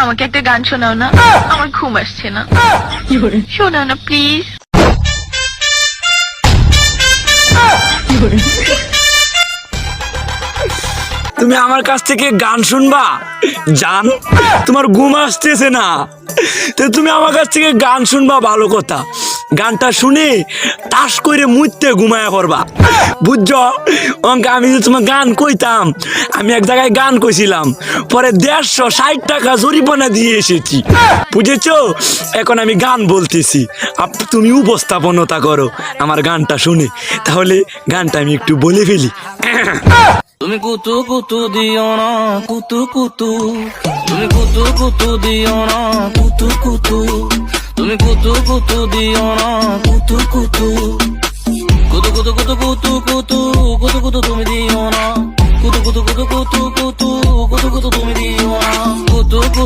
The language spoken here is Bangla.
আমাকে একটা গান শোনাও না, আমার ঘুম আসছে না। শোনাও না প্লিজ। তুমি আমার কাছ থেকে গান শুনবা? জান, তোমার ঘুম আসতেছে না, তো তুমি আমার কাছ থেকে গান শুনবা ভালো কথা। গানটা শুনে তাস করে মুইতে ঘুমায়া পড়বা, বুঝছো? অঙ্কে আমি যে তোমার গান কইতাম, আমি এক জায়গায় গান কইছিলাম, পরে 160 টাকা জরিমানা দিয়ে এসেছি, বুঝেছো? এখন আমি গান বলতেছি, তুমি উপস্থাপনতা করো আমার গানটা শুনে। তাহলে গানটা আমি একটু বলে ফেলি। তুমি কুতু কুতু দিও না কুতু কুতু, তুমি কুতু কুতু দিও না কুতু কুতু, তুমি কুতু কুতু দিও না কুতু কুতু, কুতু কুতু কুতু কুতু কুতু কুতু কুতু তুমি দিও না, কুতু কুতু কুতু কুতু কুতু কুতু কুতু তুমি দিও না, কুতু কুতু।